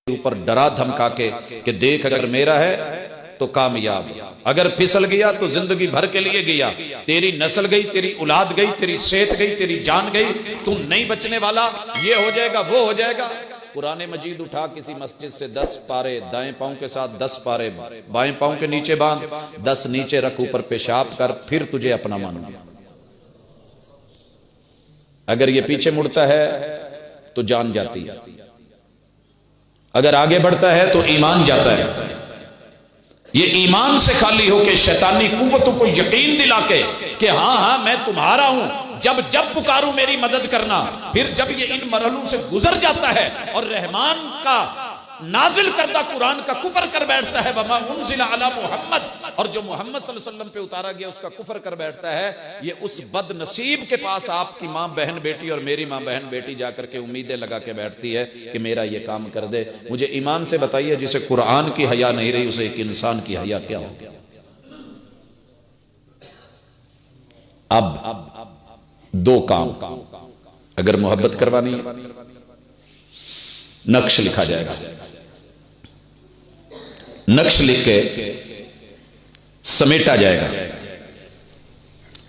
ऊपर डरा धमका के कि देख अगर मेरा है तो कामयाब, अगर फिसल गया तो जिंदगी भर के लिए गया, तेरी नस्ल गई, तेरी औलाद गई, तेरी सेहत गई, तेरी जान गई, तू नहीं बचने वाला, ये हो जाएगा वो हो जाएगा। कुरान मजीद उठा किसी मस्जिद से 10 पारे दाएं पांव के साथ 10 पारे बाएं पांव के नीचे बांध, 10 नीचे रख, ऊपर पेशाब कर, फिर तुझे अपना मानूंगा। अगर ये पीछे मुड़ता है तो जान जाती है, अगर आगे बढ़ता है तो ईमान जाता है। ये ईमान से खाली होकर शैतानी कुव्वतों को यकीन दिला के कि हाँ हाँ मैं तुम्हारा हूं, जब जब पुकारूं मेरी मदद करना। फिर जब ये इन मरहलों से गुजर जाता है और रहमान का नाजिल करदा कुरान का कुफर कर बैठता है, वमा उनजिला अला मुहम्मद, और जो मोहम्मद सल्लल्लाहु अलैहि वसल्लम पे उतारा गया उसका कुफर कर बैठता है, ये उस बदनसीब के पास आपकी मां बहन बेटी और मेरी मां बहन बेटी जाकर के उम्मीदें लगा के बैठती है कि मेरा ये काम कर दे। मुझे ईमान से बताइए, जिसे कुरान की हया नहीं रही उसे एक इंसान की हया क्या हो गया? अब दो काम, अगर मोहब्बत करवानी है नक्श लिखा जाएगा, नक्श लिख के समेटा जाएगा,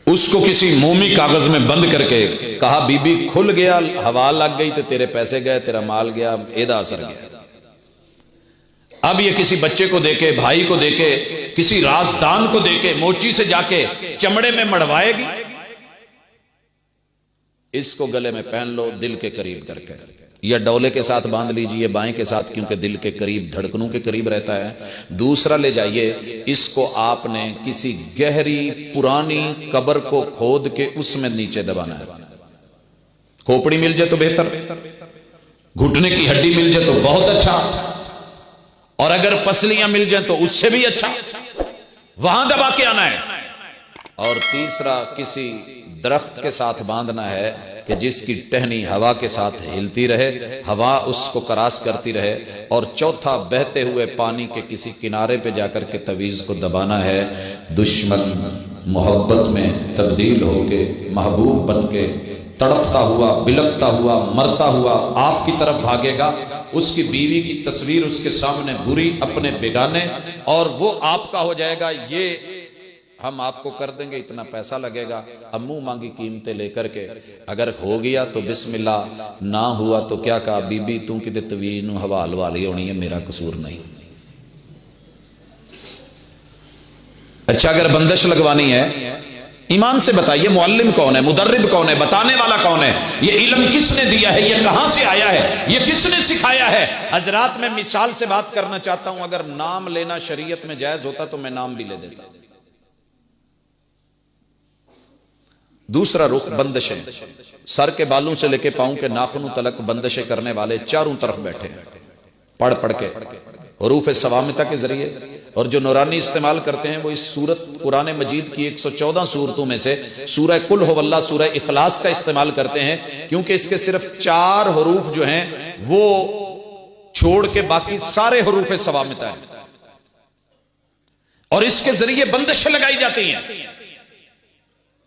उसको किसी मोमी कागज में बंद करके कहा बीबी खुल गया, हवा लग गई तो तेरे पैसे गए, तेरा माल गया, एदा असर गया। अब ये किसी बच्चे को देके, भाई को देके, किसी राजदान को देके मोची से जाके चमड़े में मड़वाएगी, इसको गले में पहन लो दिल के करीब करके, या डोले के साथ बांध लीजिए बाएं के साथ, क्योंकि दिल के करीब, धड़कनों के करीब रहता है। दूसरा ले जाइए, इसको आपने किसी गहरी पुरानी कब्र को खोद के उसमें नीचे दबाना है। खोपड़ी मिल जाए तो बेहतर, घुटने की हड्डी मिल जाए तो बहुत अच्छा, और अगर पसलियां मिल जाए तो उससे भी अच्छा, वहां दबा के आना है। और तीसरा किसी दरख्त के साथ बांधना है कि जिसकी टहनी हवा के साथ हिलती रहे, हवा उसको करास करती रहे। और चौथा, बहते हुए पानी के किसी किनारे पे जाकर के तवीज को दबाना है। दुश्मन मोहब्बत में तब्दील होके महबूब बन के तड़पता हुआ, बिलकता हुआ, मरता हुआ आपकी तरफ भागेगा। उसकी बीवी की तस्वीर उसके सामने बुरी, अपने बेगाने, और वो आपका हो जाएगा। ये हम आपको कर देंगे, इतना पैसा लगेगा, अम्मू मांगी कीमतें लेकर के। अगर हो गया तो बिस्मिल्लाह, ना हुआ तो क्या कहा, बीबी तू कि तवीज नूं हवाल वाली होनी है, मेरा कसूर नहीं। अच्छा, अगर बंदिश लगवानी है, ईमान से बताइए मुअल्लिम कौन है, मुदर्रिब कौन है, बताने वाला कौन है, ये इल्म किसने दिया है, ये कहां से आया है, ये किसने सिखाया है? हजरात, मैं मिसाल से बात करना चाहता हूं। अगर नाम लेना शरीयत में जायज होता तो मैं नाम भी ले देता। दूसरा रुख बंदिशें, सर के बालों से लेके पांव के नाखूनों तलक बंदिशें करने वाले चारों तरफ बैठे हैं, पढ़ पढ़ के हुरूफ सवामिता के जरिए। और जो नूरानी इस्तेमाल करते हैं वो इस सूरत कुरान मजीद की 114 सूरतों में से सूरह कुल हुवल्लाह, सूरह इखलास का इस्तेमाल करते हैं, क्योंकि इसके सिर्फ 4 हुरूफ जो हैं वो छोड़ के बाकी सारे हुरूफ सवामिता है, और इसके जरिए बंदिशें लगाई जाती हैं।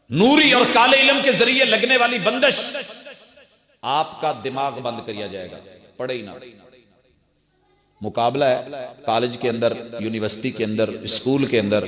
नूरी और काले इल्म के जरिए लगने वाली बंदिश, आपका दिमाग बंद किया जाएगा, पढ़े ही ना। मुकाबला है कॉलेज के अंदर, यूनिवर्सिटी के अंदर, स्कूल के अंदर,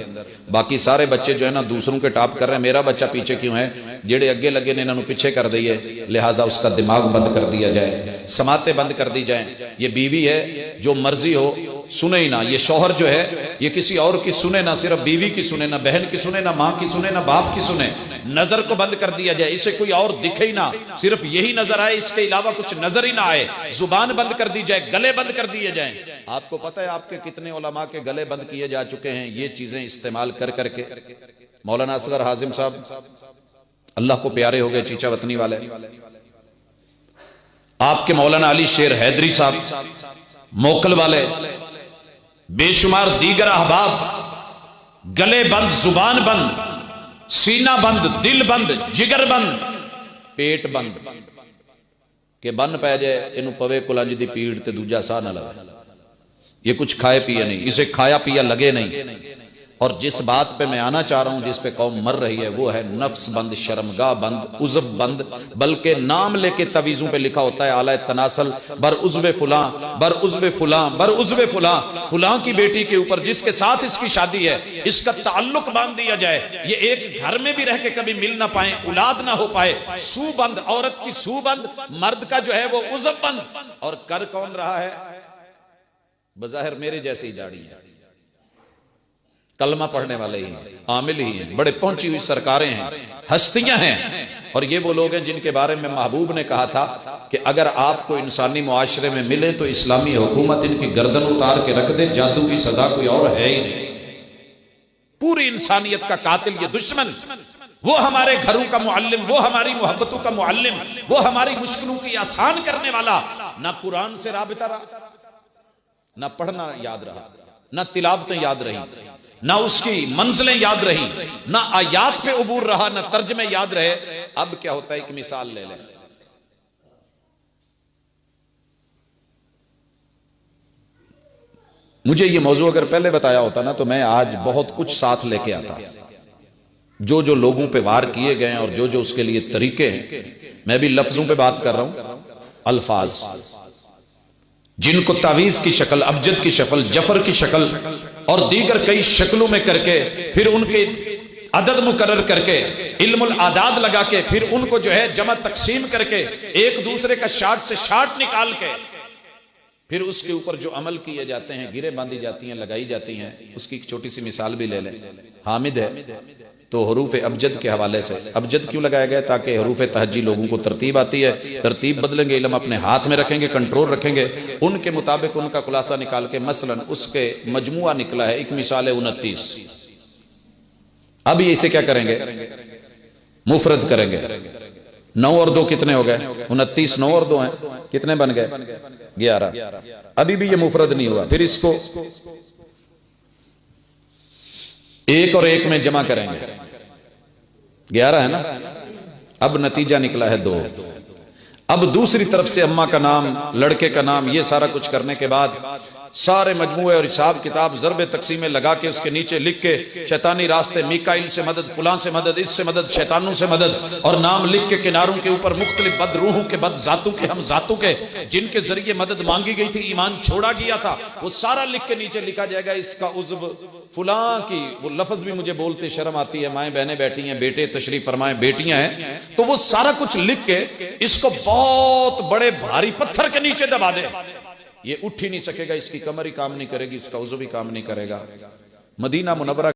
बाकी सारे बच्चे जो है ना दूसरों के टॉप कर रहे हैं, मेरा बच्चा पीछे क्यों है? जेड़े अगे लगे ने इन्होंने पीछे कर दिए, लिहाजा उसका दिमाग बंद कर दिया जाए, समाते बंद कर दी जाए। ये बीवी है, जो मर्जी हो सुने ही ना। ये शौहर जो है ये किसी और की सुने ना, सिर्फ बीवी की सुने ना, बहन की सुने ना, माँ की सुने ना, बाप की सुने। नजर को बंद कर दिया जाए, इसे कोई और दिखे ही ना, सिर्फ यही नजर आए, इसके अलावा कुछ नजर ही ना आए। जुबान बंद कर दी जाए, गले बंद कर दिए जाए। आपको पता है आपके कितने उलमा के गले बंद किए जा चुके हैं ये चीजें इस्तेमाल कर करके। मौलाना असगर हाजिम साहब अल्लाह को प्यारे हो गए, चीचा वतनी वाले। आपके मौलाना अली शेर हैदरी साहब मोकल वाले, बेशुमार दीगर अहबाब, गले बंद, जुबान बंद, सीना बंद, दिल बंद, जिगर बंद, पेट बंद के बन पै जाए, इनू पवे कुलंज दी पीड़ ते दूजा साह ना लगे। ये कुछ खाए पिए नहीं, इसे खाया पिया लगे नहीं। और जिस बात पे मैं आना चाह रहा हूं, जिस पे कौम मर रही है, वो है नफ्स बंद, शर्मगाह बंद, उज़्व बंद। बल्कि नाम लेके तवीज़ों पे लिखा होता है आला तनासल बर उज़्व फुलां, बर उज़्व फुलां, बर उज़्व फुलां, फुलां की बेटी के ऊपर जिसके साथ इसकी शादी है, इसका ताल्लुक बांध दिया जाए। ये एक घर में भी रह के कभी मिल ना पाए, औलाद ना हो पाए। सूबंद, औरत की सूबंद, मर्द का जो है वो उज़्व बंद। और कर कौन रहा है? बज़ाहिर मेरे जैसी ही दाढ़ी है, कलमा पढ़ने वाले ही हैं, आमिल ही हैं, बड़े पहुंची हुई सरकारें हैं, हस्तियां हैं। और ये वो लोग हैं जिनके बारे में महबूब ने कहा था कि अगर आपको इंसानी मुआशरे में मिले तो इस्लामी हुकूमत इनकी गर्दन उतार के रख दे, जादू की सजा कोई और है ही नहीं। पूरी इंसानियत का कातिल ये दुश्मन, वो हमारे घरों का मुअल्लिम, वो हमारी मोहब्बतों का मुअल्लिम, वो हमारी मुश्किलों की आसान करने वाला, ना कुरान से राबिता रहा, ना पढ़ना याद रहा, ना तिलावतें याद रही, ना उसकी मंजिलें याद रही, ना आयात पे उबूर रहा, ना तर्जमे याद रहे। अब क्या होता है, एक मिसाल ले लें। मुझे ये मौजू अगर पहले बताया होता ना, तो मैं आज बहुत कुछ साथ लेके आता। जो जो लोगों पे वार किए गए हैं और जो जो उसके लिए तरीके हैं, मैं भी लफ्जों पे बात कर रहा हूं, अल्फाज जिनको तावीज की शक्ल, अबजद की शक्ल, जफर की शक्ल और दीगर कई शक्लों में करके, फिर उनके अदद मुकर्रर करके, इल्मुल आदाद लगा के, फिर उनको जो है जमा तकसीम करके, एक दूसरे का शार्ट से शार्ट निकाल के, फिर उसके ऊपर जो अमल किए जाते हैं, गिरे बांधी जाती हैं, लगाई जाती हैं। उसकी एक छोटी सी मिसाल भी ले लें। हामिद है तो हरूफ अबजद के हवाले से, अबजद क्यों लगाया गया? ताकि हरूफ तहजी लोगों को तरतीब आती है, तरतीब बदलेंगे, इल्म अपने हाथ में रखेंगे, कंट्रोल रखेंगे, उनके मुताबिक उनका खुलासा निकाल के, मसलन उसके मजमुआ निकला है, एक मिसाल है 29। अब ये इसे क्या करेंगे? मुफरद करेंगे। 9 और 2 कितने हो गए? 29। 9 और 2 हैं, कितने बन गए? 11। अभी भी ये मुफरद नहीं हुआ। फिर इसको 1 और 1 में जमा करेंगे, 11 है ना। अब नतीजा निकला है 2। अब दूसरी तरफ से अम्मा का नाम, लड़के का नाम, ये सारा कुछ करने के बाद सारे मजमूए और हिसाब किताब ज़रबे तकसीमें लगा के उसके नीचे लिख के, शैतानी रास्ते, मीकाइल से मदद, फुलां से मदद, इससे मदद, शैतानों से मदद, और नाम लिख के किनारों के ऊपर मुख्तलिफ बद रूहों के, बद जातों के, हम जातों के, जिनके जरिए मदद मांगी गई थी, ईमान छोड़ा गया था, वो सारा लिख के नीचे लिखा जाएगा। इसका उज़्व फुलां की, वो लफ्ज भी मुझे बोलते शर्म आती है, माएँ बहनें बैठी हैं, बेटे तशरीफ फरमाए, बेटियां हैं, तो वो सारा कुछ लिख के इसको बहुत बड़े भारी पत्थर के नीचे दबा दे। ये उठ ही नहीं सकेगा, इसकी कमर ही काम नहीं करेगी, इसका उज़्व भी काम नहीं करेगा। Medina Munawwara